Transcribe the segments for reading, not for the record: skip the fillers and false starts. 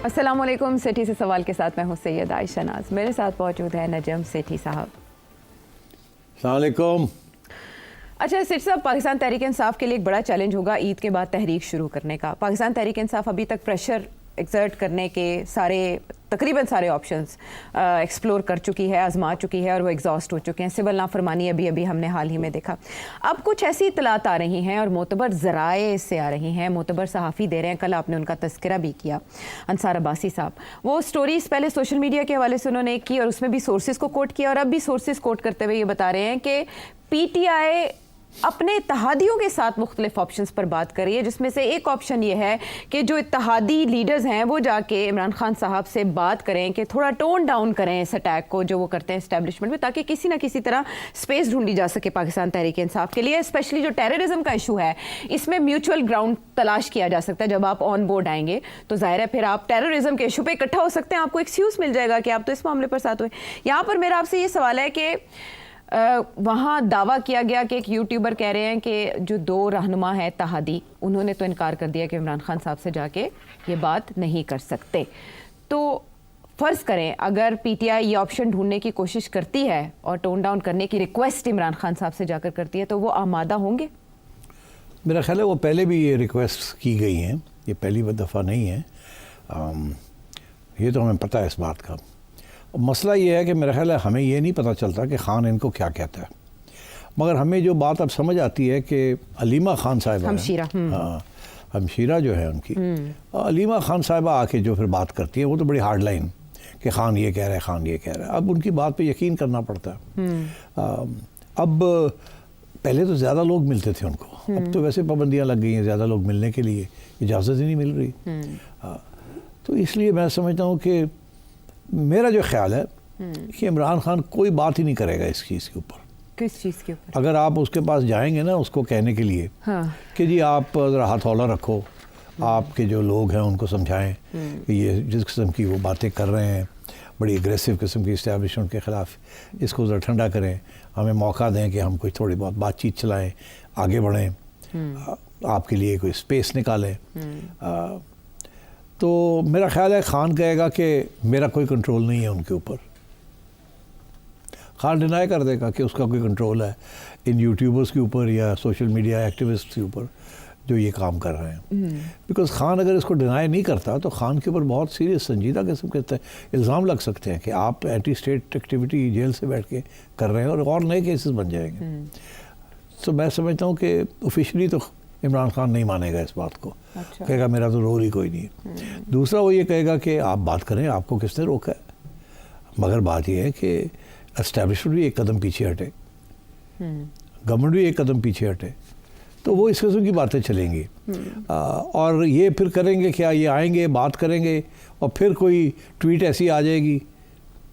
السلام علیکم. سیٹھی سے سوال کے ساتھ میں ہوں سید عائشہ ناز. میرے ساتھ موجود ہے نجم سیٹھی صاحب. السلام علیکم. اچھا سیٹھی صاحب, پاکستان تحریک انصاف کے لیے ایک بڑا چیلنج ہوگا عید کے بعد تحریک شروع کرنے کا. پاکستان تحریک انصاف ابھی تک پریشر ایکزرٹ کرنے کے تقریباً سارے آپشنز ایکسپلور کر چکی ہے, آزما چکی ہے اور وہ ایگزاسٹ ہو چکے ہیں. سول نافرمانی ابھی ہم نے حال ہی میں دیکھا. اب کچھ ایسی اطلاعات آ رہی ہیں اور معتبر ذرائع سے آ رہی ہیں, معتبر صحافی دے رہے ہیں, کل آپ نے ان کا تذکرہ بھی کیا, انصار عباسی صاحب. وہ سٹوریز پہلے سوشل میڈیا کے حوالے سے انہوں نے کی اور اس میں بھی سورسز کو کوٹ کیا, اور اب بھی سورسز کوٹ کرتے ہوئے یہ بتا رہے ہیں کہ پی ٹی آئی اپنے اتحادیوں کے ساتھ مختلف آپشنز پر بات کر رہی ہے, جس میں سے ایک آپشن یہ ہے کہ جو اتحادی لیڈرز ہیں وہ جا کے عمران خان صاحب سے بات کریں کہ تھوڑا ٹون ڈاؤن کریں اس اٹیک کو جو وہ کرتے ہیں اسٹیبلشمنٹ میں, تاکہ کسی نہ کسی طرح سپیس ڈھونڈی جا سکے پاکستان تحریک انصاف کے لیے. اسپیشلی جو ٹیررزم کا ایشو ہے اس میں میوچول گراؤنڈ تلاش کیا جا سکتا ہے. جب آپ آن بورڈ آئیں گے تو ظاہر ہے پھر آپ ٹیررزم کے ایشو پہ اکٹھا ہو سکتے ہیں, آپ کو ایکسکیوز مل جائے گا کہ آپ تو اس معاملے پر ساتھ ہوئے. یہاں پر میرا آپ سے یہ سوال ہے کہ وہاں دعویٰ کیا گیا کہ ایک یوٹیوبر کہہ رہے ہیں کہ جو دو رہنما ہیں اتحادی, انہوں نے تو انکار کر دیا کہ عمران خان صاحب سے جا کے یہ بات نہیں کر سکتے. تو فرض کریں اگر پی ٹی آئی یہ آپشن ڈھونڈنے کی کوشش کرتی ہے اور ٹون ڈاؤن کرنے کی ریکویسٹ عمران خان صاحب سے جا کر کرتی ہے, تو وہ آمادہ ہوں گے؟ میرا خیال ہے وہ پہلے بھی یہ ریکویسٹ کی گئی ہیں, یہ پہلی دفعہ نہیں ہے, یہ تو ہمیں پتہ ہے اس بات کا. مسئلہ یہ ہے کہ میرا خیال ہے ہمیں یہ نہیں پتہ چلتا کہ خان ان کو کیا کہتا ہے, مگر ہمیں جو بات اب سمجھ آتی ہے کہ علیمہ خان صاحبہ ہمشیرہ جو ہے ان کی, علیمہ خان صاحبہ آ کے جو پھر بات کرتی ہے وہ تو بڑی ہارڈ لائن کہ خان یہ کہہ رہا ہے, خان یہ کہہ رہا ہے. اب ان کی بات پہ یقین کرنا پڑتا ہے. اب پہلے تو زیادہ لوگ ملتے تھے ان کو, اب تو ویسے پابندیاں لگ گئی ہیں, زیادہ لوگ ملنے کے لیے اجازت ہی نہیں مل رہی. تو اس لیے میں سمجھتا ہوں کہ میرا جو خیال ہے کہ عمران خان کوئی بات ہی نہیں کرے گا اس چیز کے اوپر. کس چیز کے اوپر؟ اگر آپ اس کے پاس جائیں گے نا اس کو کہنے کے لیے کہ جی آپ ذرا ہاتھ ہولا رکھو, آپ کے جو لوگ ہیں ان کو سمجھائیں کہ یہ جس قسم کی وہ باتیں کر رہے ہیں, بڑی اگریسو قسم کی اسٹیبلشمنٹ کے خلاف, اس کو ذرا ٹھنڈا کریں, ہمیں موقع دیں کہ ہم کوئی تھوڑی بہت بات چیت چلائیں, آگے بڑھیں, آپ کے لیے کوئی اسپیس نکالیں. تو میرا خیال ہے خان کہے گا کہ میرا کوئی کنٹرول نہیں ہے ان کے اوپر. خان ڈینائی کر دے گا کہ اس کا کوئی کنٹرول ہے ان یوٹیوبرز کے اوپر یا سوشل میڈیا ایکٹیوسٹ کے اوپر جو یہ کام کر رہے ہیں. بیکاز خان اگر اس کو ڈینائی نہیں کرتا تو خان کے اوپر بہت سیریس سنجیدہ قسم کے الزام لگ سکتے ہیں کہ آپ اینٹی اسٹیٹ ایکٹیویٹی جیل سے بیٹھ کے کر رہے ہیں اور نئے کیسز بن جائیں گے. تو میں سمجھتا ہوں کہ آفیشلی تو عمران خان نہیں مانے گا اس بات کو, کہے گا میرا تو رول ہی کوئی نہیں ہے. دوسرا وہ یہ کہے گا کہ آپ بات کریں, آپ کو کس نے روکا ہے. مگر بات یہ ہے کہ اسٹیبلشمنٹ بھی ایک قدم پیچھے ہٹے, گورنمنٹ بھی ایک قدم پیچھے ہٹے, تو وہ اس قسم کی باتیں چلیں گی. اور یہ پھر کریں گے کیا, یہ آئیں گے بات کریں گے اور پھر کوئی ٹویٹ ایسی آ جائے گی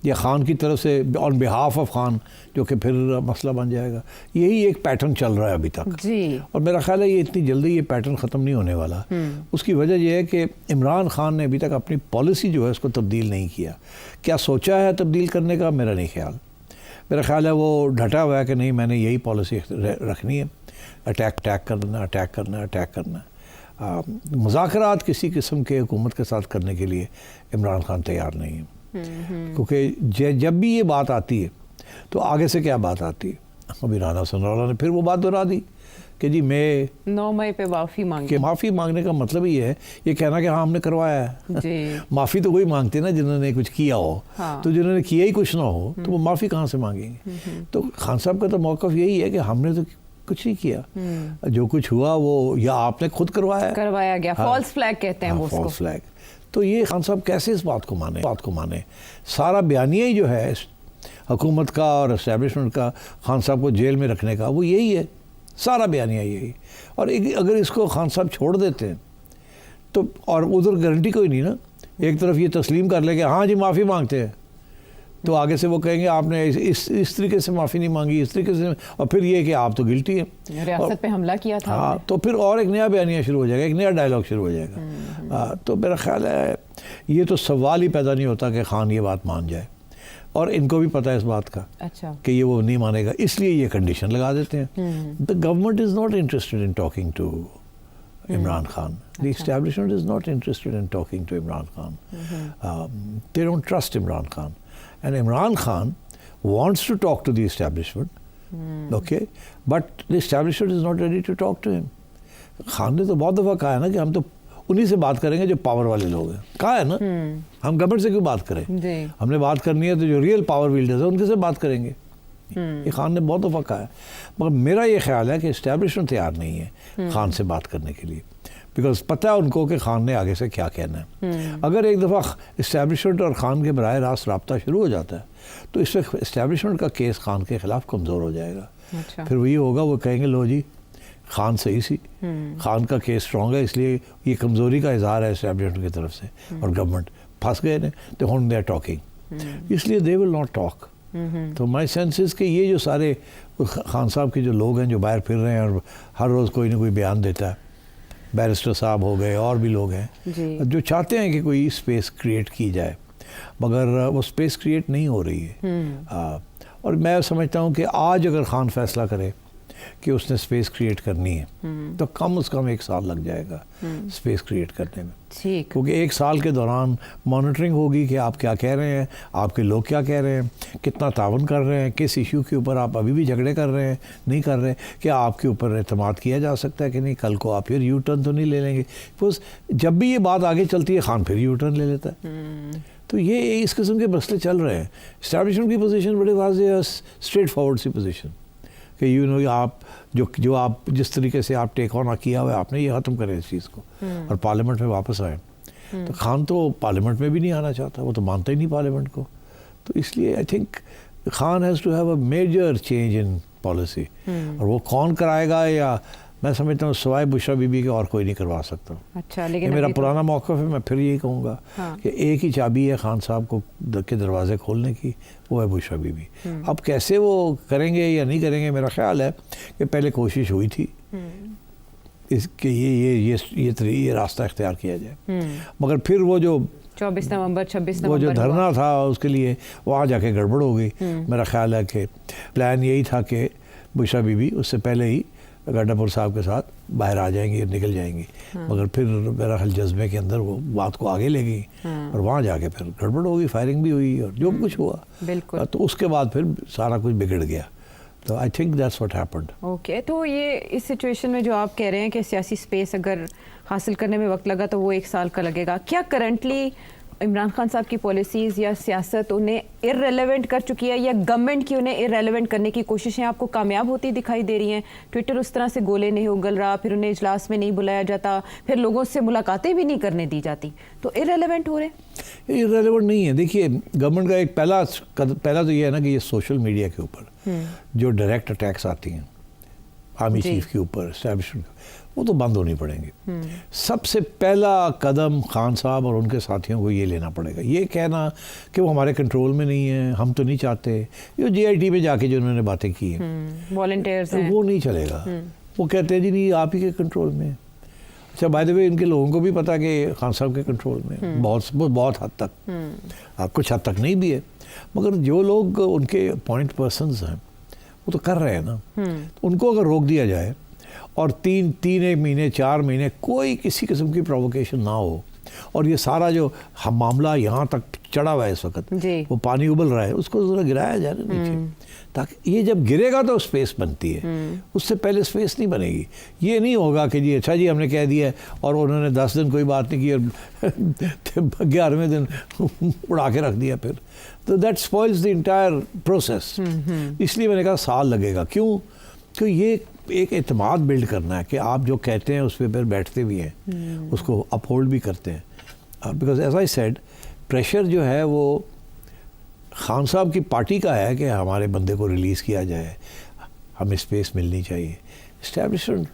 یا خان کی طرف سے آن بہاف آف خان, جو کہ پھر مسئلہ بن جائے گا. یہی ایک پیٹرن چل رہا ہے ابھی تک جی, اور میرا خیال ہے یہ اتنی جلدی یہ پیٹرن ختم نہیں ہونے والا. اس کی وجہ یہ ہے کہ عمران خان نے ابھی تک اپنی پالیسی جو ہے اس کو تبدیل نہیں کیا. کیا سوچا ہے تبدیل کرنے کا, میرا نہیں خیال. میرا خیال ہے وہ ڈھٹا ہوا ہے کہ نہیں میں نے یہی پالیسی رکھنی ہے, اٹیک کرنا. مذاکرات کسی قسم کے حکومت کے ساتھ کرنے کے لیے عمران خان تیار نہیں ہے, کیونکہ جب بھی یہ بات آتی ہے تو آگے سے کیا بات آتی ہے. ابھی رانا ثناءاللہ نے پھر وہ بات دہرا دی کہ جی میں 9 مئی پہ معافی مانگنے کا مطلب یہ ہے یہ کہنا کہ ہاں ہم نے کروایا ہے. جی, معافی تو وہی مانگتے نا جنہوں نے کچھ کیا ہو, تو جنہوں نے کیا ہی کچھ نہ ہو تو وہ معافی کہاں سے مانگیں گے. تو خان صاحب کا تو موقف یہی ہے کہ ہم نے تو کچھ نہیں کیا, جو کچھ ہوا وہ یا آپ نے خود کروایا گیا. فالس فلیگ کہتے ہیں وہ اس کو. False flag. تو یہ خان صاحب کیسے اس بات کو مانے. سارا بیانیہ ہی جو ہے حکومت کا اور اسٹیبلشمنٹ کا خان صاحب کو جیل میں رکھنے کا وہ یہی ہے, سارا بیانیہ یہی. اور اگر اس کو خان صاحب چھوڑ دیتے ہیں تو, اور ادھر گارنٹی کوئی نہیں نا, ایک طرف یہ تسلیم کر لے کہ ہاں جی معافی مانگتے ہیں, تو آگے سے وہ کہیں گے آپ نے اس طریقے سے معافی نہیں مانگی, اس طریقے سے, اور پھر یہ کہ آپ تو گلٹی ہیں, ریاست پہ حملہ کیا تھا. ہاں, تو پھر اور ایک نیا بیانیہ شروع ہو جائے گا, ایک نیا ڈائلاگ شروع ہو جائے گا. تو میرا خیال ہے یہ تو سوال ہی پیدا نہیں ہوتا کہ خان یہ بات مان جائے, اور ان کو بھی پتہ ہے اس بات کا کہ یہ وہ نہیں مانے گا, اس لیے یہ کنڈیشن لگا دیتے ہیں. The government is not interested in talking to Imran Khan. The establishment is not interested in talking to Imran Khan. They don't trust Imran Khan. And Imran Khan wants to talk to the establishment, okay? But the establishment is not ready to talk to him. Khan نے تو بہت دفعہ کہا ہے نا کہ ہم تو انہی سے بات کریں گے جو پاور والے لوگ ہیں. کہا ہے نا, ہم گورنمنٹ سے کیوں بات کریں؟ ہم نے بات کرنی ہے تو جو ریئل پاور ویلڈرز ہیں ان کے سے بات کریں گے. یہ خان نے بہت دفعہ کہا ہے. مگر میرا یہ خیال ہے کہ اسٹیبلشمنٹ تیار نہیں ہے خان سے بات کرنے کے لیے, بیکاز پتہ ہے ان کو کہ خان نے آگے سے کیا کہنا ہے. اگر ایک دفعہ اسٹیبلشمنٹ اور خان کے براہ راست رابطہ شروع ہو جاتا ہے تو اس وقت اسٹیبلشمنٹ کا کیس خان کے خلاف کمزور ہو جائے گا. پھر وہ یہ ہوگا, وہ کہیں گے لو جی خان صحیح سی, خان کا کیس اسٹرانگ ہے, اس لیے یہ کمزوری کا اظہار ہے اسٹیبلشمنٹ کی طرف سے, اور گورنمنٹ پھنس گئے نے تو ہن دے آر ٹاکنگ, اس لیے دے ول ناٹ ٹاک. تو مائی سینس از کہ یہ جو سارے خان صاحب کے جو لوگ ہیں جو باہر پھر رہے ہیں اور ہر روز کوئی نہ کوئی بیان دیتا ہے, بیرسٹر صاحب ہو گئے اور بھی لوگ ہیں جو چاہتے ہیں کہ کوئی اسپیس کریٹ کی جائے, مگر وہ اسپیس کریٹ نہیں ہو رہی ہے. اور میں سمجھتا ہوں کہ آج اگر خان فیصلہ کرے کہ اس نے اسپیس کریٹ کرنی ہے تو کم از کم 1 سال لگ جائے گا اسپیس کریٹ کرنے میں, کیونکہ 1 سال کے دوران مانیٹرنگ ہوگی کہ آپ کیا کہہ رہے ہیں, آپ کے لوگ کیا کہہ رہے ہیں, کتنا تعاون کر رہے ہیں, کس ایشو کے اوپر آپ ابھی بھی جھگڑے کر رہے ہیں, نہیں کر رہے, کیا آپ کے اوپر اعتماد کیا جا سکتا ہے کہ نہیں, کل کو آپ پھر یو ٹرن تو نہیں لے لیں گے. بس جب بھی یہ بات آگے چلتی ہے خان پھر یو ٹرن لے لیتا ہے. تو یہ اس قسم کے مسئلے چل رہے ہیں. اسٹیبلشمنٹ کی پوزیشن بڑے واضح ہے, اسٹریٹ فارورڈ سی پوزیشن کہ یو نو آپ جو آپ جس طریقے سے آپ ٹیک آن کیا ہوا ہے آپ نے یہ ختم کرے اس چیز کو اور پارلیمنٹ میں واپس آئے. تو خان تو پارلیمنٹ میں بھی نہیں آنا چاہتا, وہ تو مانتا ہی نہیں پارلیمنٹ کو. تو اس لیے I think Khan has to have a major change in policy, اور وہ کون کرائے گا یا میں سمجھتا ہوں سوائے بشرا بی بی کے اور کوئی نہیں کروا سکتا. اچھا, لیکن میرا پرانا موقف ہے, میں پھر یہی کہوں گا کہ ایک ہی چابی ہے خان صاحب کو کے دروازے کھولنے کی, وہ ہے بشرا بی بی. اب کیسے وہ کریں گے یا نہیں کریں گے, میرا خیال ہے کہ پہلے کوشش ہوئی تھی اس کہ یہ راستہ اختیار کیا جائے, مگر پھر وہ جو 24 نومبر 26 نومبر وہ جو دھرنا تھا اس کے لیے وہاں جا کے گڑبڑ ہو گئی. میرا خیال ہے کہ پلان یہی تھا کہ بشرا بی بی اس سے پہلے ہی گڈھاپور صاحب کے ساتھ باہر آ جائیں گی, نکل جائیں گی, مگر پھر میرا خیال جذبے کے اندر وہ بات کو آگے لے گئی اور وہاں جا کے پھر گڑبڑ ہو گئی, فائرنگ بھی ہوئی اور جو کچھ ہوا. بالکل. تو اس کے بعد پھر سارا کچھ بگڑ گیا. تو I think that's what happened. Okay, تو یہ اس سچویشن میں جو آپ کہہ رہے ہیں کہ سیاسی سپیس اگر حاصل کرنے میں وقت لگا تو وہ 1 سال کا لگے گا, کیا کرنٹلی عمران خان صاحب کی پالیسیز یا سیاست انہیں ارریلیونٹ کر چکی ہے, یا گورنمنٹ کی انہیں ارریلیونٹ کرنے کی کوششیں آپ کو کامیاب ہوتی دکھائی دے رہی ہیں؟ ٹویٹر اس طرح سے گولے نہیں اگل رہا, پھر انہیں اجلاس میں نہیں بلایا جاتا, پھر لوگوں سے ملاقاتیں بھی نہیں کرنے دی جاتی, تو ارریلیونٹ ہو رہے ہیں. ارریلیونٹ نہیں ہے. دیکھیے گورنمنٹ کا ایک پہلا تو یہ ہے نا کہ یہ سوشل میڈیا کے اوپر جو ڈائریکٹ اٹیکس آتی ہیں آرمی چیف کے اوپر, اسٹیبلشمنٹ, وہ تو بند ہونی پڑیں گے. سب سے پہلا قدم خان صاحب اور ان کے ساتھیوں کو یہ لینا پڑے گا. یہ کہنا کہ وہ ہمارے کنٹرول میں نہیں ہے, ہم تو نہیں چاہتے, جو جی آئی ٹی میں جا کے جو انہوں نے باتیں کی ہیں والنٹیئرز وہ نہیں چلے گا. وہ کہتے ہیں جی نہیں آپ ہی کے کنٹرول میں. اچھا بائی دی وے ان کے لوگوں کو بھی پتا کہ خان صاحب کے کنٹرول میں بہت حد تک, کچھ حد تک نہیں بھی ہے, مگر جو لوگ ان کے پوائنٹ پرسنز ہیں وہ تو کر رہے ہیں نا. ان کو اگر روک دیا جائے اور 3 مہینے 4 مہینے کوئی کسی قسم کی پرووکیشن نہ ہو, اور یہ سارا جو معاملہ یہاں تک چڑھا ہوا ہے اس وقت, وہ پانی ابل رہا ہے, اس کو ذرا گرایا جائے نا نیچے, تاکہ یہ جب گرے گا تو اسپیس بنتی ہے, اس سے پہلے اسپیس نہیں بنے گی. یہ نہیں ہوگا کہ جی اچھا جی ہم نے کہہ دیا ہے اور انہوں نے 10 دن کوئی بات نہیں کی اور 11ویں دن اڑا کے رکھ دیا پھر. تو دیٹ اسپوائلز دی انٹائر پروسیس. اس لیے میں نے کہا سال لگے گا. کیوں؟ کہ یہ ایک اعتماد بلڈ کرنا ہے کہ آپ جو کہتے ہیں اس پہ پھر بیٹھتے بھی ہیں, اس کو اپ ہولڈ بھی کرتے ہیں. Because as I said pressure جو ہے وہ خان صاحب کی پارٹی کا ہے کہ ہمارے بندے کو ریلیز کیا جائے, ہمیں اسپیس ملنی چاہیے. اسٹیبلشمنٹ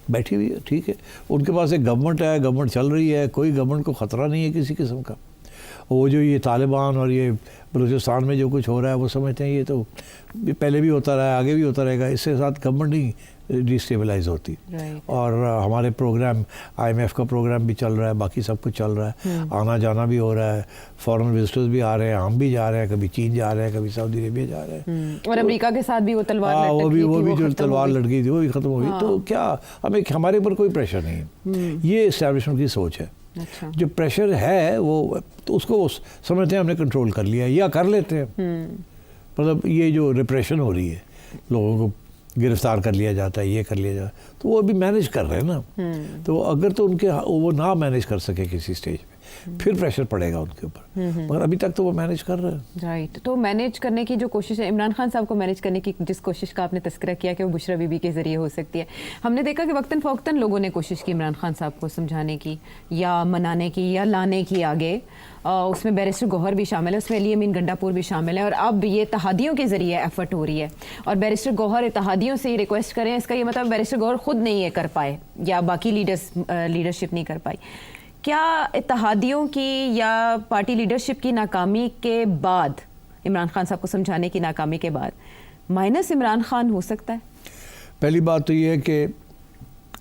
بیٹھی ہوئی ہے, ٹھیک ہے, ان کے پاس ایک گورنمنٹ ہے, گورنمنٹ چل رہی ہے, کوئی گورنمنٹ کو خطرہ نہیں ہے کسی قسم کا. وہ جو یہ طالبان اور یہ بلوچستان میں جو کچھ ہو رہا ہے وہ سمجھتے ہیں یہ تو پہلے بھی ہوتا رہا ہے, آگے بھی ہوتا رہے گا, اس کے ساتھ گورنمنٹ نہیں ڈیسٹیبلائز ہوتی. اور ہمارے پروگرام IMF کا پروگرام بھی چل رہا ہے, باقی سب کچھ چل رہا ہے, آنا جانا بھی ہو رہا ہے, فورن وزٹرز بھی آ رہے ہیں, ہم بھی جا رہے ہیں, کبھی چین جا رہے ہیں, کبھی سعودی عربیہ جا رہے ہیں. اور امریکہ کے ساتھ بھی وہ تلوار وہ بھی جو تلوار لڑکی تھی وہ بھی ختم ہو گئی. تو کیا ہمارے اوپر کوئی پریشر نہیں ہے, یہ اسٹیبلشمنٹ کی سوچ ہے. جو پریشر ہے وہ تو اس کو سمجھتے ہیں ہم نے کنٹرول کر لیا یا کر لیتے ہیں. مطلب یہ جو ریپریشن ہو رہی ہے, لوگوں کو گرفتار کر لیا جاتا ہے, یہ کر لیا جاتا ہے, تو وہ ابھی مینیج کر رہے ہیں نا. تو اگر تو ان کے وہ نہ مینیج کر سکے کسی اسٹیج پہ پھر پریشر پڑے گا ان کے اوپر, مگر ابھی تک تو وہ مینیج کر رہے ہیں. رائٹ. تو مینیج کرنے کی جو کوشش ہے, عمران خان صاحب کو مینیج کرنے کی جس کوشش کا آپ نے تذکرہ کیا کہ وہ بشرا بی بی کے ذریعے ہو سکتی ہے, ہم نے دیکھا کہ وقتاً فوقتاً لوگوں نے کوشش کی عمران خان صاحب کو سمجھانے کی یا منانے کی یا لانے کی آگے. اس میں بیرسٹر گوہر بھی شامل ہے, اس میں علی امین گنڈاپور بھی شامل ہے, اور اب یہ اتحادیوں کے ذریعے ایفرٹ ہو رہی ہے. اور بیرسٹر گوہر اتحادیوں سے یہ ریکویسٹ کریں, اس کا یہ مطلب بیرسٹر گوہر خود نہیں یہ کر پائے یا باقی لیڈرشپ نہیں کر پائی. کیا اتحادیوں کی یا پارٹی لیڈرشپ کی ناکامی کے بعد, عمران خان صاحب کو سمجھانے کی ناکامی کے بعد مائنس عمران خان ہو سکتا ہے؟ پہلی بات تو یہ ہے کہ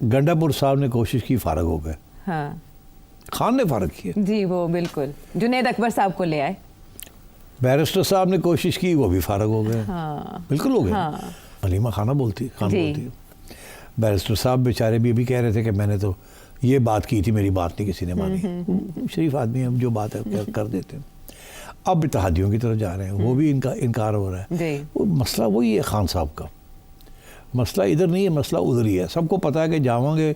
گنڈاپور صاحب نے کوشش کی, فارغ ہو گئے. ہاں, خان نے فارغ کیا. جی وہ بالکل. جنید اکبر صاحب کو لے آئے. بیرسٹر صاحب نے کوشش کی, وہ بھی فارغ ہو گئے. ہاں بالکل ہو گئے. علیمہ خان بولتی. بیرسٹر صاحب بیچارے بھی کہہ رہے تھے کہ میں نے تو یہ بات کی تھی, میری بات نہیں کسی نے مانی. شریف آدمی ہم جو بات ہے کر دیتے ہیں. اب اتحادیوں کی طرف جا رہے ہیں, وہ بھی ان کا انکار ہو رہا ہے. وہ مسئلہ وہی ہے خان صاحب کا, مسئلہ ادھر نہیں ہے, مسئلہ ادھر ہی ہے. سب کو پتہ ہے کہ جاؤں گے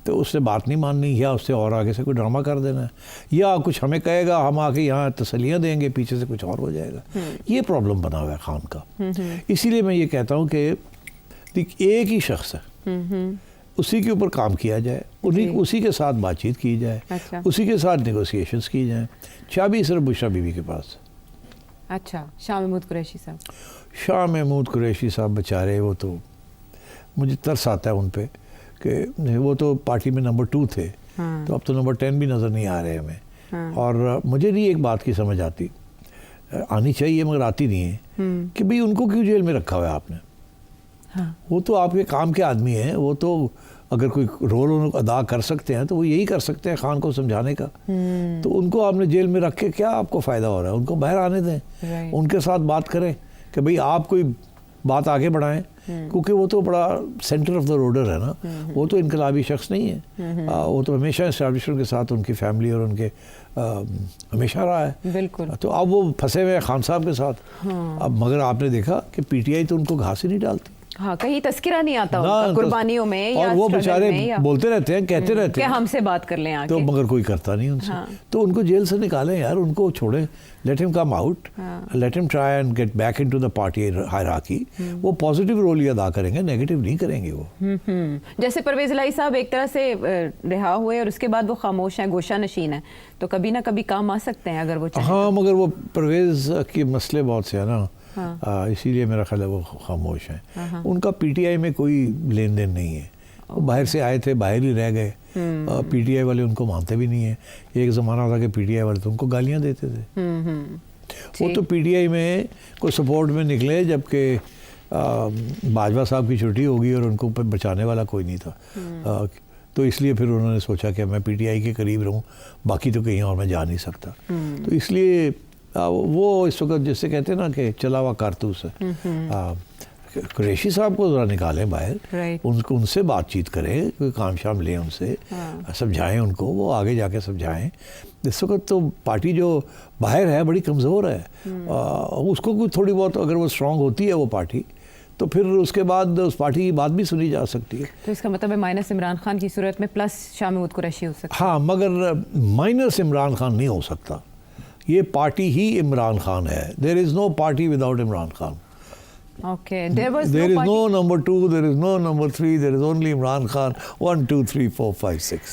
تو اس سے بات نہیں ماننی, یا اس سے اور آگے سے کوئی ڈرامہ کر دینا ہے, یا کچھ ہمیں کہے گا ہم آ کے یہاں تسلیاں دیں گے, پیچھے سے کچھ اور ہو جائے گا. یہ پرابلم بنا ہوا ہے خان کا. اسی لیے میں یہ کہتا ہوں کہ ایک ہی شخص ہے, اسی کے اوپر کام کیا جائے, اسی کے ساتھ بات چیت کی جائے, اسی کے ساتھ نیگوسیشنز کی جائیں. چابی صرف بشرا بی بی کے پاس. اچھا, شاہ محمود قریشی صاحب. شاہ محمود قریشی صاحب بیچارے, وہ تو مجھے ترس آتا ہے ان پہ کہ وہ تو پارٹی میں نمبر 2 تھے, تو اب تو نمبر 10 بھی نظر نہیں آ رہے ہمیں. اور مجھے نہیں ایک بات کی سمجھ آتی, آنی چاہیے مگر آتی نہیں ہے, کہ بھئی ان کو کیوں جیل میں رکھا ہوا ہے آپ نے. وہ تو آپ کے کام کے آدمی ہیں, وہ تو اگر کوئی رول ادا کر سکتے ہیں تو وہ یہی کر سکتے ہیں, خان کو سمجھانے کا. تو ان کو آپ نے جیل میں رکھ کے کیا آپ کو فائدہ ہو رہا ہے؟ ان کو باہر آنے دیں, ان کے ساتھ بات کریں کہ بھئی آپ کوئی بات آگے بڑھائیں, کیونکہ وہ تو بڑا سینٹر آف دا روڈر ہے نا, وہ تو انقلابی شخص نہیں ہے. وہ تو ہمیشہ اسٹیبلشمنٹ کے ساتھ ان کی فیملی اور ان کے ہمیشہ رہا ہے. بالکل. تو اب وہ پھنسے ہوئے ہیں خان صاحب کے ساتھ. اب مگر آپ نے دیکھا کہ پی ٹی آئی تو ان کو گھاس ہی نہیں ڈالتی. ہاں, کہیں تذکرہ نہیں آتا ان کا قربانیوں میں, اور وہ بیچارے بولتے رہتے ہیں, کہتے رہتے ہیں کہ ہم سے بات کر لیں آگے, تو مگر کوئی کرتا نہیں ان سے. تو ان کو جیل سے نکالیں یار, ان کو چھوڑیں, let him come out, let him try and get back into the party hierarchy. وہ پازیٹیو رول ہی ادا کریں گے, نیگیٹو نہیں کریں گے وہ. جیسے پرویز الہی صاحب ایک طرح سے رہا ہوئے اور اس کے بعد وہ خاموش ہیں, گوشہ نشین ہیں, تو کبھی نہ کبھی کام آ سکتے ہیں اگر وہ چاہیں. ہاں, مگر وہ پرویز کے مسئلے بہت سے ہیں نا, اسی لیے میرا خیال ہے وہ خاموش ہیں. ان کا پی ٹی آئی میں کوئی لین دین نہیں ہے, وہ باہر سے آئے تھے, باہر ہی رہ گئے. پی ٹی آئی والے ان کو مانتے بھی نہیں ہیں. ایک زمانہ تھا کہ پی ٹی آئی والے تو ان کو گالیاں دیتے تھے. وہ تو پی ٹی آئی میں کوئی سپورٹ میں نکلے جبکہ باجوہ صاحب کی چھٹی ہوگی اور ان کو بچانے والا کوئی نہیں تھا. تو اس لیے پھر انہوں نے سوچا کہ میں پی ٹی آئی کے قریب رہوں, باقی تو کہیں اور میں جا نہیں سکتا. تو اس لیے وہ اس وقت جس سے کہتے ہیں نا کہ چلا ہوا کارتوس ہے. قریشی صاحب کو ذرا نکالیں باہر, ان سے بات چیت کریں, کوئی کام شام لیں ان سے, سمجھائیں ان کو, وہ آگے جا کے سمجھائیں. اس وقت تو پارٹی جو باہر ہے بڑی کمزور ہے. اس کو کوئی تھوڑی بہت اگر وہ اسٹرانگ ہوتی ہے وہ پارٹی, تو پھر اس کے بعد اس پارٹی کی بات بھی سنی جا سکتی ہے. تو اس کا مطلب ہے مائنس عمران خان کی صورت میں پلس شاہ محمود قریشی ہو سکتا ہے. ہاں, مگر مائنس عمران خان نہیں ہو سکتا. یہ پارٹی ہی عمران خان ہے. There is no party without Imran Khan. Okay, there is no number 2, there is no number 3, there is only Imran Khan. 1, 2, 3, 4, 5, 6.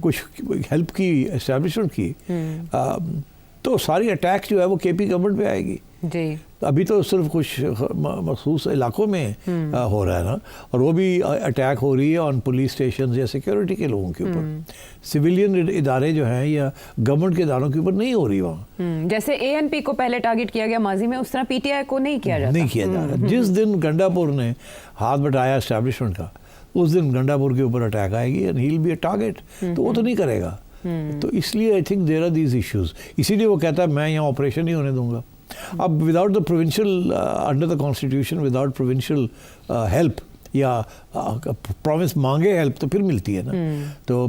کچھ ہیلپ کی اسٹیبلشمنٹ کی تو ساری اٹیک جو ہے وہ کے پی گورنمنٹ پہ آئے گی. جی ابھی تو صرف کچھ مخصوص علاقوں میں ہو رہا ہے نا, اور وہ بھی اٹیک ہو رہی ہے آن پولیس اسٹیشنز یا سیکیورٹی کے لوگوں کے اوپر. سویلین ادارے جو ہیں یا گورنمنٹ کے اداروں کے اوپر نہیں ہو رہی وہاں. جیسے اے این پی کو پہلے ٹارگٹ کیا گیا ماضی میں, اس طرح پی ٹی آئی کو نہیں کیا جاتا. نہیں کیا جا رہا. جس دن گنڈا پور نے ہاتھ بٹایا اسٹیبلشمنٹ کا, اس دن گنڈا پور کے اوپر اٹیک آئے گی, and he will be a target. تو وہ تو نہیں کرے گا. تو اس لیے I think there are these issues. اسی لیے وہ کہتا ہے میں یہاں آپریشن نہیں ہونے دوں گا. اب without the provincial under the constitution without provincial help یا پروونس مانگے ہیلپ تو پھر ملتی ہے نا. تو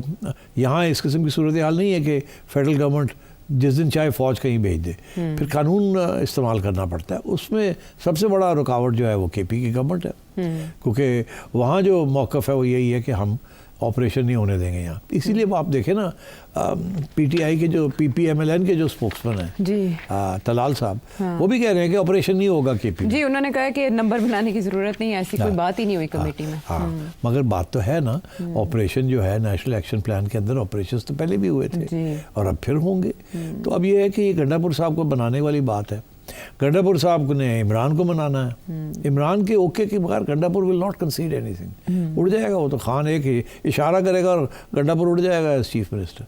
یہاں اس قسم کی صورتحال نہیں ہے کہ فیڈرل گورنمنٹ جس دن چاہے فوج کہیں بھیج دے, پھر قانون استعمال کرنا پڑتا ہے. اس میں سب سے بڑا رکاوٹ جو ہے وہ کے پی کی گورنمنٹ ہے, کیونکہ وہاں جو موقف ہے وہ یہی ہے کہ ہم آپریشن نہیں ہونے دیں گے یہاں. اسی لیے آپ دیکھیں نا پی ٹی آئی کے جو پی پی ایم ایل این کے جو اسپوکس مین ہیں جی طلال صاحب, وہ بھی کہہ رہے ہیں کہ آپریشن نہیں ہوگا کے پی. جی انہوں نے کہا کہ نمبر بنانے کی ضرورت نہیں ہے, ایسی کوئی بات ہی نہیں ہوئی کمیٹی میں. ہاں مگر بات تو ہے نا, آپریشن جو ہے نیشنل ایکشن پلان کے اندر آپریشنز تو پہلے بھی ہوئے تھے اور اب پھر ہوں گے. تو اب یہ ہے کہ یہ گنڈا پور صاحب کو بنانے والی بات ہے. گنڈا پور صاحب نے عمران کو منانا ہے. عمران کے اوکے کے بغیر گنڈا پور ول ناٹ کنسیڈ اینی تھنگ. اڑ جائے گا وہ تو. خان ایک ہی اشارہ کرے گا اور گنڈا پور اڑ جائے گا ایز چیف منسٹر.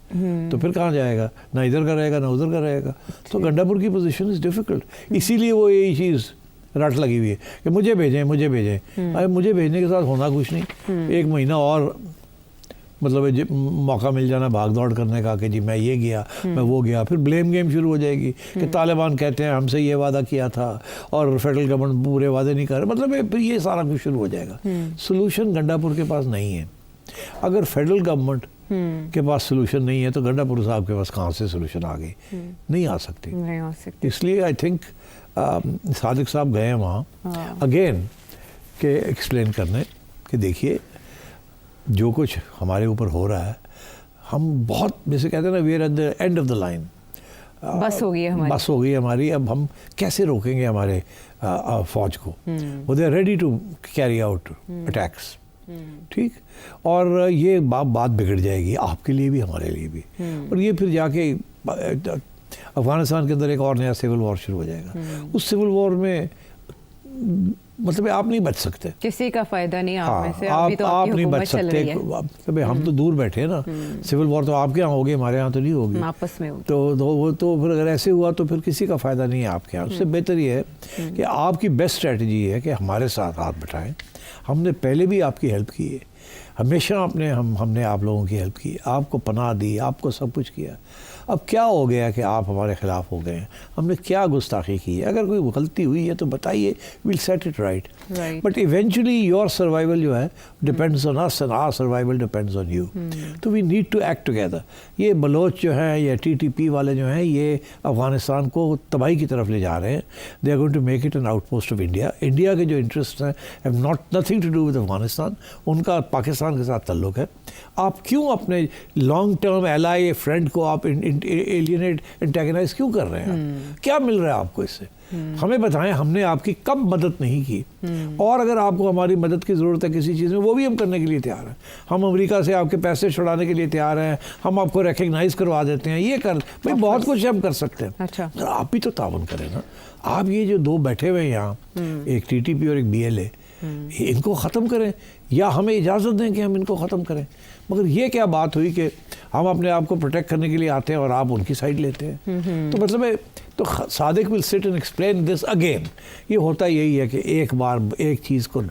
تو پھر کہاں جائے گا, نہ ادھر کا رہے گا نہ ادھر کا رہے گا. تو گنڈا پور کی پوزیشن از ڈیفیکلٹ. اسی لیے وہ یہی چیز رٹ لگی ہوئی ہے کہ مجھے بھیجیں مجھے بھیجیں. ارے مجھے بھیجنے کے ساتھ ہونا کچھ نہیں. ایک مہینہ اور مطلب موقع مل جانا بھاگ دوڑ کرنے کا کہ جی میں یہ گیا میں وہ گیا. پھر بلیم گیم شروع ہو جائے گی کہ طالبان کہتے ہیں ہم سے یہ وعدہ کیا تھا اور فیڈرل گورنمنٹ پورے وعدے نہیں کر رہے. مطلب پھر یہ سارا کچھ شروع ہو جائے گا. سولوشن گنڈا پور کے پاس نہیں ہے. اگر فیڈرل گورنمنٹ کے پاس سولوشن نہیں ہے تو گنڈا پور صاحب کے پاس کہاں سے سولوشن آ گئی؟ نہیں آ سکتی. اس لیے آئی تھنک صادق صاحب گئے ہیں وہاں اگین کہ ایکسپلین کرنے کہ دیکھیے جو کچھ ہمارے اوپر ہو رہا ہے, ہم بہت جیسے کہتے ہیں نا we are at the end of the line. بس ہو گئی ہے ہماری, بس ہو گئی ہماری. اب ہم کیسے روکیں گے ہمارے فوج کو؟ وہ they are ready to carry out attacks. ٹھیک, اور یہ بات بگڑ جائے گی آپ کے لیے بھی ہمارے لیے بھی. اور یہ پھر جا کے افغانستان کے اندر ایک اور نیا سول وار شروع ہو جائے گا. اس سول وار میں مطلب آپ نہیں بچ سکتے, کسی کا فائدہ نہیں آپ میں سے. آپ نہیں بچ سکتے. ہم تو دور بیٹھے ہیں نا. سول وار تو آپ کے یہاں ہوگی, ہمارے یہاں تو نہیں ہوگی آپس میں. تو پھر اگر ایسے ہوا تو پھر کسی کا فائدہ نہیں ہے آپ کے یہاں. اس سے بہتر یہ ہے کہ آپ کی بیسٹ اسٹریٹجی ہے کہ ہمارے ساتھ ہاتھ بٹھائیں. ہم نے پہلے بھی آپ کی ہیلپ کی ہے, ہمیشہ ہم نے آپ لوگوں کی ہیلپ کی, آپ کو پناہ دی, آپ کو سب کچھ کیا. اب کیا ہو گیا کہ آپ ہمارے خلاف ہو گئے ہیں؟ ہم نے کیا گستاخی کی ہے؟ اگر کوئی غلطی ہوئی ہے تو بتائیے, well set it right. But eventually your survival جو ہے depends on us and our survival depends on you. تو we need to act together. یہ بلوچ جو ہیں یا ٹی ٹی پی والے جو ہیں یہ افغانستان کو تباہی کی طرف لے جا رہے ہیں. They are going to make it an outpost of India. India کے جو انٹرسٹ ہیں have not nothing to do with Afghanistan. ان کا پاکستان کے ساتھ تعلق ہے. آپ کیوں اپنے لانگ ٹرم ایلائی فرینڈ کو آپ ایلینیٹ انٹیگنائز کیوں کر رہے ہیں؟ کیا مل رہا ہے آپ کو اس سے؟ ہمیں بتائیں ہم نے آپ کی کب مدد نہیں کی, اور اگر آپ کو ہماری مدد کی ضرورت ہے کسی چیز میں وہ بھی ہم کرنے کے لیے تیار ہیں. ہم امریکہ سے آپ کے پیسے چھڑانے کے لیے تیار ہیں, ہم آپ کو ریکگنائز کروا دیتے ہیں. یہ بھائی بہت کچھ ہم کر سکتے ہیں. آپ بھی تو تعاون کریں نا. آپ یہ جو دو بیٹھے ہوئے ہیں یہاں, ایک ٹی ٹی پی اور ایک بی ایل اے, ان کو ختم کریں یا ہمیں اجازت دیں کہ ہم ان کو ختم کریں. مگر یہ کیا بات ہوئی کہ ہم اپنے آپ کو پروٹیکٹ کرنے کے لیے آتے ہیں اور آپ ان کی سائڈ لیتے ہیں؟ تو مطلب تو صادق ول سٹ اینڈ ایکسپلین دس اگین. یہ ہوتا یہی ہے کہ ایک بار ایک چیز کو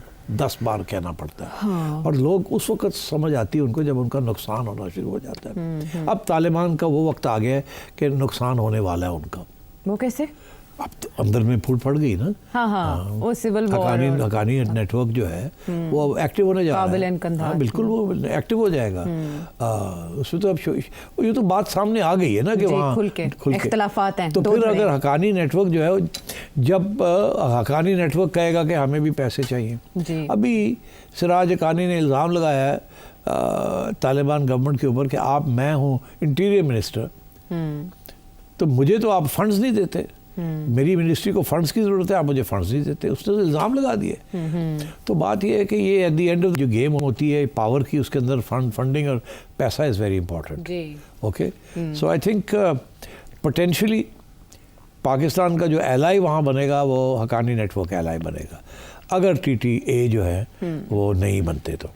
10 بار کہنا پڑتا ہے, اور لوگ اس وقت سمجھ آتی ہے ان کو جب ان کا نقصان ہونا شروع ہو جاتا ہے. اب طالبان کا وہ وقت آ گیا ہے کہ نقصان ہونے والا ہے ان کا. وہ کیسے؟ اب تو اندر میں پھوٹ پڑ گئی نا. وہ civil war Haqqani network جو ہے وہ ایکٹیو ہونے جا رہا ہے. بالکل وہ ایکٹیو ہو جائے گا. اس میں تو اب یہ تو بات سامنے آ گئی ہے نا کہ وہاں کھل کے اختلافات ہیں. تو پھر اگر حقانی نیٹ ورک جو ہے, جب حقانی نیٹ ورک کہے گا کہ ہمیں بھی پیسے چاہیے. ابھی سراج حقانی نے الزام لگایا ہے طالبان گورنمنٹ کے اوپر کہ میں ہوں انٹیریئر منسٹر, تو مجھے تو آپ فنڈز نہیں دیتے. میری منسٹری کو فنڈز کی ضرورت ہے, آپ مجھے فنڈز نہیں دیتے, اس نے الزام لگا دیے. تو بات یہ ہے کہ یہ ایٹ دی اینڈ آف جو گیم ہوتی ہے پاور کی, اس کے اندر فنڈنگ اور پیسہ از very important. Okay, so I think potentially Pakistan کا جو ایلائی وہاں بنے گا وہ حقانی نیٹ ورک ایلائی بنے گا, اگر ٹی ٹی اے جو ہے وہ نہیں بنتے تو.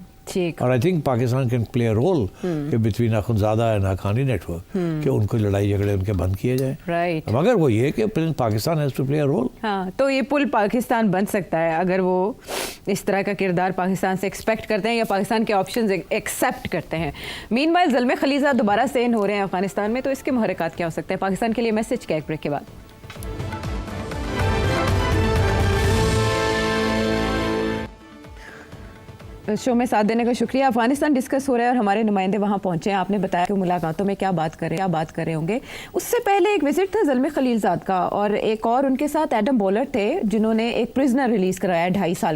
اور I think Pakistan can play a role کہ between Akhundzada and Haqqani network, کہ ان کو لڑائی جھگڑے ان کے بند کیے جائیں. رائٹ, مگر وہ یہ کہ Pakistan has to play a role. ہاں, تو یہ پل پاکستان بن سکتا ہے اگر وہ اس طرح کا کردار پاکستان سے ایکسپیکٹ کرتے ہیں یا پاکستان کے آپشنز ایکسیپٹ کرتے ہیں. مین وائل زلمے خلیزہ دوبارہ سین ہو رہے ہیں افغانستان میں, تو اس کے محرکات کیا ہو سکتے ہیں پاکستان کے لیے؟ میسج کیا ایک بریک کے بعد. شو میں ساتھ دینے کا شکریہ. افغانستان ڈسکس ہو رہا ہے اور ہمارے نمائندے وہاں پہنچے ہیں. آپ نے بتایا کہ ملاقاتوں میں کیا بات کر رہے ہوں گے. اس سے پہلے ایک وزٹ تھا زلمے خلیلزاد کا, اور ایک اور ان کے ساتھ ایڈم بولر تھے جنہوں نے ایک پرزنر ریلیز کرایا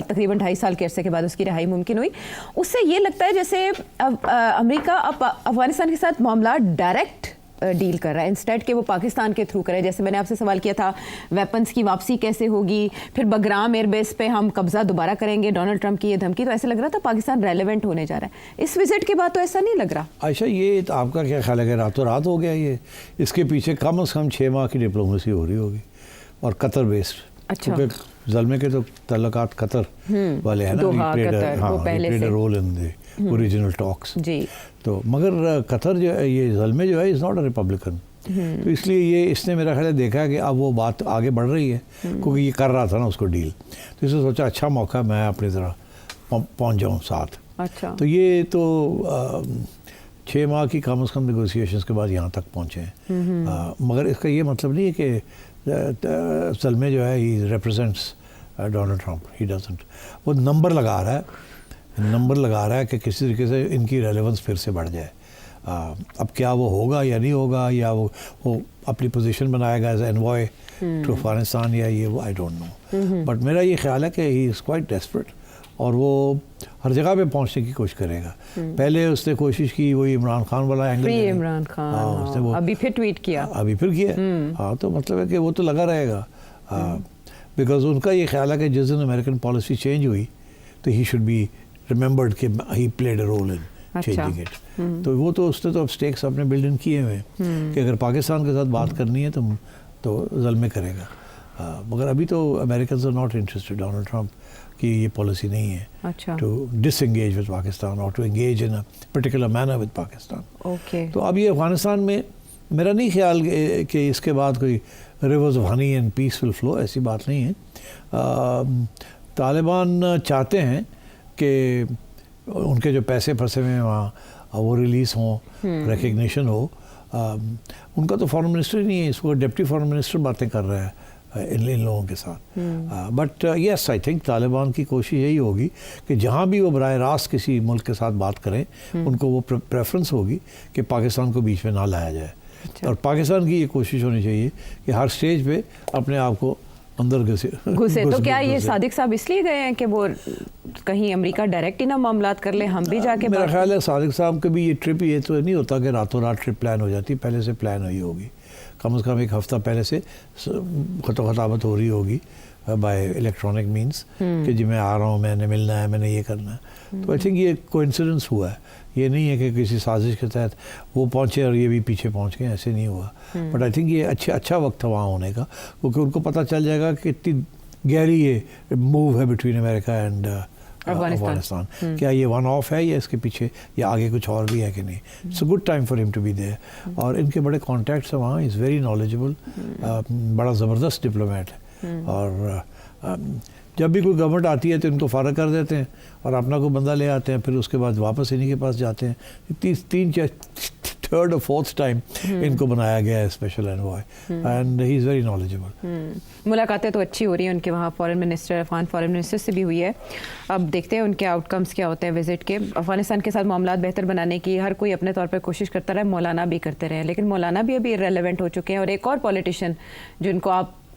تقریباً 2.5 سال کے عرصے کے بعد اس کی رہائی ممکن ہوئی. اس سے یہ لگتا ہے جیسے امریکہ اب افغانستان کے ساتھ معاملات ڈائریکٹ ڈیل کر رہا ہے انسٹیڈ کہ وہ پاکستان کے تھرو کرے. جیسے میں نے آپ سے سوال کیا تھا ویپنز کی واپسی کیسے ہوگی, پھر بگرام ایئر بیس پہ ہم قبضہ دوبارہ کریں گے, ڈونلڈ ٹرمپ کی یہ دھمکی, تو ایسے لگ رہا تھا پاکستان ریلیونٹ ہونے جا رہا ہے. اس وزٹ کے بعد تو ایسا نہیں لگ رہا. عائشہ, یہ آپ کا کیا خیال ہے کہ راتوں رات ہو گیا یہ؟ اس کے پیچھے کم از کم 6 ماہ کی ڈپلومیسی ہو رہی ہوگی, اور قطر بیسڈ. اچھا, کیونکہ زلمے کے تو تعلقات قطر والے ہیں نا, played a role in the original talks. جی, تو مگر قطر جو ہے, یہ زلمے جو ہے از ناٹ اے ریپبلکن, تو اس لیے اس نے میرا خیال ہے دیکھا کہ اب وہ بات آگے بڑھ رہی ہے, کیونکہ یہ کر رہا تھا نا اس کو ڈیل, تو اس نے سوچا اچھا موقع میں اپنی طرح پہنچ جاؤں ساتھ. اچھا, تو یہ تو 6 ماہ کی کم از کم نیگوسیشنز کے بعد یہاں تک پہنچے ہیں. مگر اس کا یہ مطلب نہیں ہے کہ زلمے جو ہے he represents Donald Trump, he doesn't. وہ نمبر لگا رہا ہے کہ کسی طریقے سے ان کی ریلیونس پھر سے بڑھ جائے. اب کیا وہ ہوگا یا نہیں ہوگا, یا وہ اپنی پوزیشن بنائے گا ایز انوائے ٹو افغانستان, یا یہ وہ آئی ڈونٹ نو. بٹ میرا یہ خیال ہے کہ ہی از کوائٹ ڈیسپریٹ, اور وہ ہر جگہ پہ پہنچنے کی کوشش کرے گا. پہلے اس نے کوشش کی وہی عمران خان والا اینگل, عمران خان ابھی پھر ٹویٹ کیا, ہاں, تو مطلب ہے کہ وہ تو لگا رہے گا, بیکاز ان کا یہ خیال ہے کہ جس دن امریکن پالیسی چینج ہوئی تو ہی شوڈ بی ریممبرڈ کہ he played a role in changing it. تو وہ تو اس نے تو اب اسٹیکس اپنے بلڈ ان کیے ہوئے ہیں کہ اگر پاکستان کے ساتھ بات کرنی ہے تو زلمے کرے گا. مگر ابھی تو Americans are not interested, Donald Trump کی یہ پالیسی نہیں ہے to disengage with Pakistan اور to engage in particular manner with Pakistan. تو اب یہ افغانستان میں میرا نہیں خیال کہ اس کے بعد کوئی rivers of honey and peace will flow, ایسی بات نہیں ہے. طالبان چاہتے ہیں کہ ان کے جو پیسے پھنسے ہوئے ہیں وہاں وہ ریلیز ہوں, ریکگنیشن ہو. ان کا تو فارن منسٹر ہی نہیں ہے, اس کو ڈپٹی فارن منسٹر باتیں کر رہا ہے ان لوگوں کے ساتھ. But yes, I think Taliban کی کوشش یہی ہوگی کہ جہاں بھی وہ براہ راست کسی ملک کے ساتھ بات کریں, ان کو وہ پریفرنس ہوگی کہ پاکستان کو بیچ میں نہ لایا جائے. اور پاکستان کی یہ کوشش ہونی چاہیے کہ ہر سٹیج پہ اپنے آپ کو اندر گھسے. تو کیا یہ صادق صاحب اس لیے گئے ہیں کہ وہ کہیں امریکہ ڈائریکٹ ہی نہ معاملات کر لے, ہم بھی جا کے؟ میرا خیال ہے صادق صاحب کے بھی یہ ٹرپ یہ تو نہیں ہوتا کہ راتوں رات ٹرپ پلان ہو جاتی, پہلے سے پلان ہوئی ہوگی, کم از کم 1 ہفتہ پہلے سے خطابت ہو رہی ہوگی بائی الیکٹرانک مینس کہ جی میں آ رہا ہوں, میں نے ملنا ہے, میں نے یہ کرنا ہے. تو آئی تھنک یہ کوئنسیڈنس ہوا ہے, یہ نہیں ہے کہ کسی سازش کے تحت وہ پہنچے اور یہ بھی پیچھے پہنچ گئے, ایسے نہیں ہوا. بٹ آئی تھنک یہ اچھا وقت تھا وہاں ہونے کا, کیونکہ ان کو پتہ چل جائے گا کہ کتنی گہری یہ موو ہے بٹوین امریکہ اینڈ افغانستان. کیا یہ ون آف ہے یا اس کے پیچھے یا آگے کچھ اور بھی ہے کہ نہیں. It's a good time for him to be there. اور ان کے بڑے کانٹیکٹس ہیں وہاں, از ویری نالجبل, بڑا زبردست ڈپلومیٹ ہے. اور جب بھی کوئی گورنمنٹ آتی ہے تو ان کو فارغ کر دیتے ہیں اور اپنا کوئی بندہ لے آتے ہیں, پھر اس کے بعد واپس انہیں کے پاس جاتے ہیں. 3rd or 4th ٹائم ان کو بنایا گیا ہے special envoy, and he is very knowledgeable. ملاقاتیں تو اچھی ہو رہی ہیں ان کے وہاں foreign minister, Afghan foreign minister سے بھی ہوئی ہے. اب دیکھتے ہیں ان کے آؤٹ کمز کیا ہوتے ہیں وزٹ کے. افغانستان کے ساتھ معاملات بہتر بنانے کی ہر کوئی اپنے طور پر کوشش کرتا رہے, مولانا بھی کرتے رہے, لیکن مولانا بھی ابھی ریلیونٹ ہو چکے ہیں. اور ایک اور پولیٹیشین جن کو آپ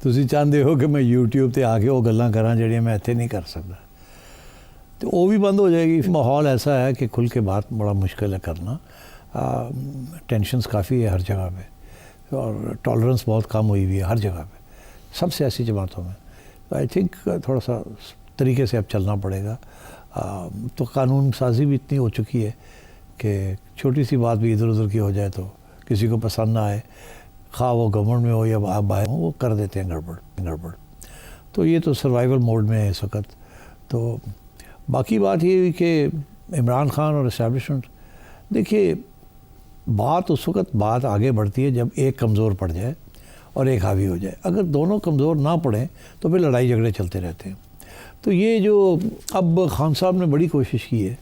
ਤੁਸੀਂ ਚਾਹੁੰਦੇ ਹੋ ਕਿ ਮੈਂ YouTube ਤੇ ਆ ਕੇ ਉਹ ਗੱਲਾਂ ਕਰਾਂ ਜਿਹੜੀਆਂ ਮੈਂ ਇੱਥੇ ਨਹੀਂ ਕਰ ਸਕਦਾ, تو وہ بھی بند ہو جائے گی. ماحول ایسا ہے کہ کھل کے بات بڑا مشکل ہے کرنا. ٹینشنز کافی ہے ہر جگہ پہ, اور ٹالرنس بہت کم ہوئی ہوئی ہے ہر جگہ پہ سب سیاسی جماعتوں میں. آئی تھنک تھوڑا سا طریقے سے اب چلنا پڑے گا. تو قانون سازی بھی اتنی ہو چکی ہے کہ چھوٹی سی بات بھی ادھر ادھر کی ہو جائے تو کسی کو پسند نہ آئے, خواہ وہ گورنمنٹ میں ہو یا باہر ہو, وہ کر دیتے ہیں گڑبڑ. تو یہ تو سروائیول موڈ میں ہے اس وقت. تو باقی بات یہ ہوئی کہ عمران خان اور اسٹیبلشمنٹ, دیکھیے بات اس وقت بات آگے بڑھتی ہے جب ایک کمزور پڑ جائے اور ایک حاوی ہو جائے. اگر دونوں کمزور نہ پڑیں تو پھر لڑائی جھگڑے چلتے رہتے ہیں. تو یہ جو اب خان صاحب نے بڑی کوشش کی ہے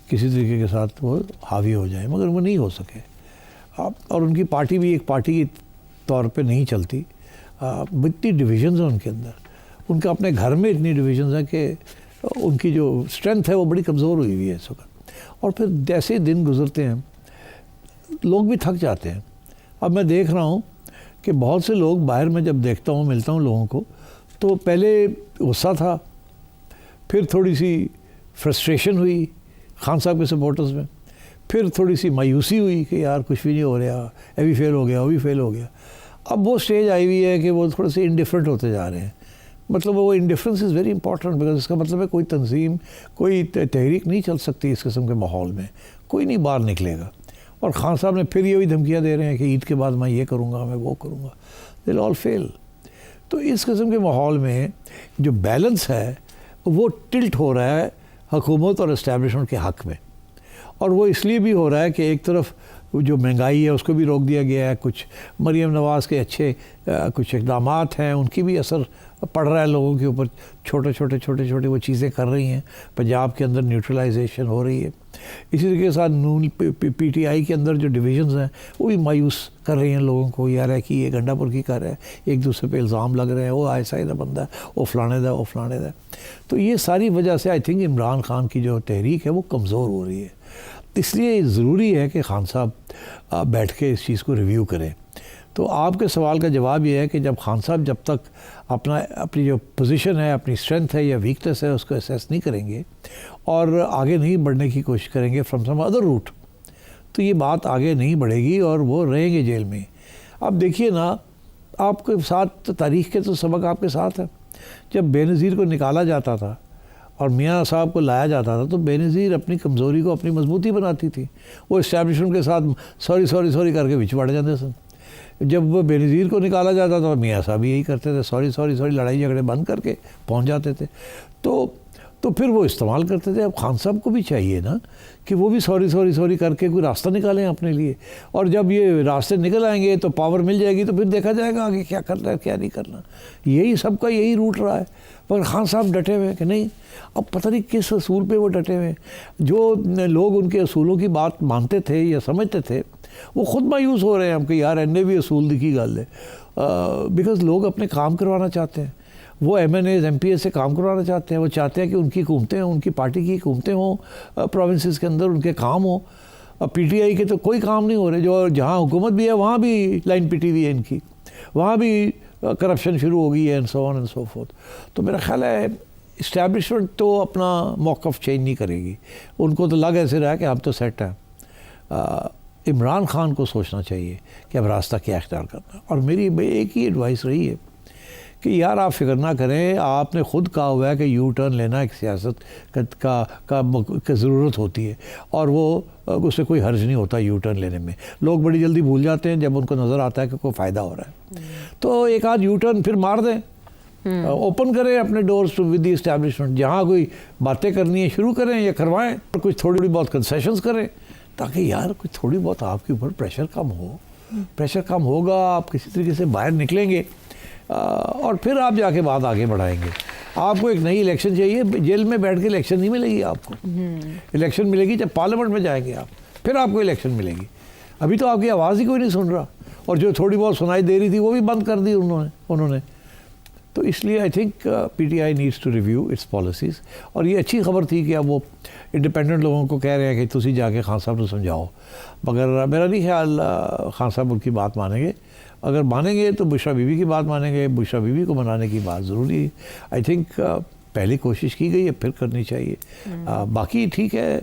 کسی طریقے کے ساتھ وہ حاوی ہو جائیں, مگر وہ نہیں ہو سکے. اور ان کی پارٹی بھی ایک پارٹی کی طور پہ نہیں چلتی. اتنی ڈویژنز ہیں ان کے اندر, ان کے اپنے گھر میں اتنی ڈویژنز ہیں کہ ان کی جو اسٹرینتھ ہے وہ بڑی کمزور ہوئی ہوئی ہے اس وقت. اور پھر جیسے دن گزرتے ہیں لوگ بھی تھک جاتے ہیں. اب میں دیکھ رہا ہوں کہ بہت سے لوگ باہر میں جب دیکھتا ہوں ملتا ہوں لوگوں کو, تو پہلے غصہ تھا, پھر تھوڑی سی فرسٹریشن ہوئی خان صاحب کے سپورٹرز میں, پھر تھوڑی سی مایوسی ہوئی کہ یار کچھ بھی نہیں ہو رہا, یہ بھی فیل ہو گیا, وہ بھی فیل ہو گیا. اب وہ سٹیج آئی ہوئی ہے کہ وہ تھوڑے سے انڈیفرنٹ ہوتے جا رہے ہیں. مطلب وہ indifference is very important, because اس کا مطلب ہے کوئی تنظیم کوئی تحریک نہیں چل سکتی اس قسم کے ماحول میں, کوئی نہیں باہر نکلے گا. اور خان صاحب نے پھر یہ بھی دھمکیاں دے رہے ہیں کہ عید کے بعد میں یہ کروں گا, میں وہ کروں گا. دے ول آل فیل. تو اس قسم کے ماحول میں جو بیلنس ہے وہ ٹلٹ ہو رہا ہے حکومت اور اسٹیبلشمنٹ کے حق میں. اور وہ اس لیے بھی ہو رہا ہے کہ ایک طرف جو مہنگائی ہے اس کو بھی روک دیا گیا ہے, کچھ مریم نواز کے اچھے کچھ اقدامات ہیں ان کی بھی اثر پڑ رہا ہے لوگوں کے اوپر, چھوٹے وہ چیزیں کر رہی ہیں. پنجاب کے اندر نیوٹرلائزیشن ہو رہی ہے. اسی طریقے کے ساتھ نون پی ٹی آئی کے اندر جو ڈویژنز ہیں وہ بھی مایوس کر رہی ہیں لوگوں کو. یار ہے کہ یہ گنڈا پر کی کر رہا ہے, ایک دوسرے پہ الزام لگ رہے ہیں, وہ ایسا ہی بندہ ہے, وہ فلانے دا. تو یہ ساری وجہ سے آئی تھنک عمران خان کی جو تحریک ہے وہ کمزور ہو رہی ہے. اس لیے ضروری ہے کہ خان صاحب بیٹھ کے اس چیز کو ریویو کریں. تو آپ کے سوال کا جواب یہ ہے کہ جب خان صاحب جب تک اپنی جو پوزیشن ہے, اپنی اسٹرینتھ ہے یا ویکنیس ہے, اس کو اسیس نہیں کریں گے اور آگے نہیں بڑھنے کی کوشش کریں گے فرام سم ادر روٹ, تو یہ بات آگے نہیں بڑھے گی اور وہ رہیں گے جیل میں. اب دیکھیے نا, آپ کے ساتھ تاریخ کے تو سبق آپ کے ساتھ ہے. جب بے نظیر کو نکالا جاتا تھا اور میاں صاحب کو لایا جاتا تھا تو بے نظیر اپنی کمزوری کو اپنی مضبوطی بناتی تھی. وہ اسٹیبلشمنٹ کے ساتھ سوری کر کے بچ پڑ جاتے سن. جب وہ بے نظیر کو نکالا جاتا تھا میاں صاحب یہی کرتے تھے, سوری لڑائی جھگڑے بند کر کے پہنچ جاتے تھے. تو پھر وہ استعمال کرتے تھے. اب خان صاحب کو بھی چاہیے نا کہ وہ بھی سوری کر کے کوئی راستہ نکالیں اپنے لیے, اور جب یہ راستے نکل آئیں گے تو پاور مل جائے گی تو پھر دیکھا جائے گا آگے کیا کرنا ہے کیا نہیں کرنا. یہی سب کا یہی روٹ رہا ہے. پر خان صاحب ڈٹے ہوئے کہ نہیں, اب پتہ نہیں کس اصول پہ وہ ڈٹے ہوئے. جو لوگ ان کے اصولوں کی بات مانتے تھے یا سمجھتے تھے وہ خود مایوس ہو رہے ہیں اب کہ یار انہیں بھی اصول کی گل ہے. بیکاز لوگ اپنے کام کروانا چاہتے ہیں, وہ M N As M P As سے کام کروانا چاہتے ہیں. وہ چاہتے ہیں کہ ان کی حکومتیں ہوں, ان کی پارٹی کی حکومتیں ہوں پروونسز کے اندر, ان کے کام ہوں. پی ٹی آئی کے تو کوئی کام نہیں ہو رہے. جو جہاں حکومت بھی ہے وہاں بھی لائن پٹی ہوئی ہے ان کی, وہاں بھی کرپشن شروع ہو گئی ہے, and so on and so forth. تو میرا خیال ہے اسٹیبلشمنٹ تو اپنا موقف چینج نہیں کرے گی. ان کو تو لگ ایسے رہا کہ ہم تو سیٹ ہیں. عمران خان کو سوچنا چاہیے کہ اب راستہ کیا اختیار کرنا. اور میری ایک ہی ایڈوائس رہی ہے کہ یار آپ فکر نہ کریں, آپ نے خود کہا ہوا ہے کہ یو ٹرن لینا ایک سیاست کا ضرورت ہوتی ہے, اور وہ اس سے کوئی حرج نہیں ہوتا یو ٹرن لینے میں. لوگ بڑی جلدی بھول جاتے ہیں جب ان کو نظر آتا ہے کہ کوئی فائدہ ہو رہا ہے. تو ایک آدھ یو ٹرن پھر مار دیں, اوپن کریں اپنے doors to with the establishment. جہاں کوئی باتیں کرنی ہیں شروع کریں یا کروائیں, کچھ تھوڑی بہت کنسیشنز کریں تاکہ یار کچھ تھوڑی بہت آپ کے اوپر پریشر کم ہو. پریشر کم ہوگا, آپ کسی طریقے سے باہر نکلیں گے, اور پھر آپ جا کے بات آگے بڑھائیں گے. آپ کو ایک نئی الیکشن چاہیے. جیل میں بیٹھ کے الیکشن نہیں ملے گی آپ کو. الیکشن ملے گی جب پارلیمنٹ میں جائیں گے آپ, پھر آپ کو الیکشن ملے گی. ابھی تو آپ کی آواز ہی کوئی نہیں سن رہا, اور جو تھوڑی بہت سنائی دے رہی تھی وہ بھی بند کر دی انہوں نے. تو اس لیے I think P T I needs to review its policies. اور یہ اچھی خبر تھی کہ اب وہ انڈیپینڈنٹ لوگوں کو کہہ رہے ہیں کہ تسی جا کے خان صاحب کو سمجھاؤ. مگر میرا نہیں خیال خان صاحب ان کی بات مانیں گے, اگر مانیں گے تو بشرا بیوی کی بات مانیں گے, بشرا بیوی کو منانے کی بات ضروری ہے. آئی تھنک پہلی کوشش کی گئی ہے, پھر کرنی چاہیے. باقی ٹھیک ہے,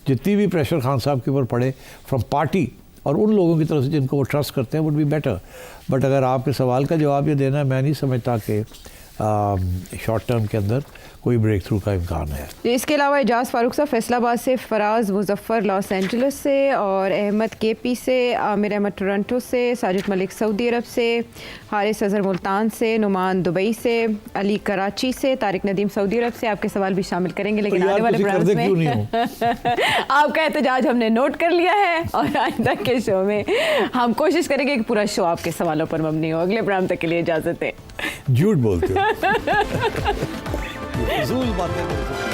جتنی بھی پریشر خان صاحب کے اوپر پڑے فرام پارٹی اور ان لوگوں کی طرف سے جن کو وہ ٹرسٹ کرتے ہیں, وڈ بی بیٹر. بٹ اگر آپ کے سوال کا جواب یہ دینا ہے, میں نہیں سمجھتا کہ شارٹ ٹرم کے اندر کوئی بریک تھرو کا امکان ہے. اس کے علاوہ اعجاز فاروق صاحب فیصل آباد سے, فراز مظفر لاس اینجلس سے, اور احمد کے پی سے, عامر احمد ٹورنٹو سے, ساجد ملک سعودی عرب سے, حارث اظہر ملتان سے, نعمان دبئی سے, علی کراچی سے, طارق ندیم سعودی عرب سے. آپ کے سوال بھی شامل کریں گے, لیکن آنے والے پروگرامز میں آپ کا احتجاج ہم نے نوٹ کر لیا ہے, اور آئندہ کے شو میں ہم کوشش کریں گے کہ پورا شو آپ کے سوالوں پر مبنی ہو. اگلے پروگرام تک کے لیے اجازت ہے. جھوٹ بولتے ہو, فضول باتیں.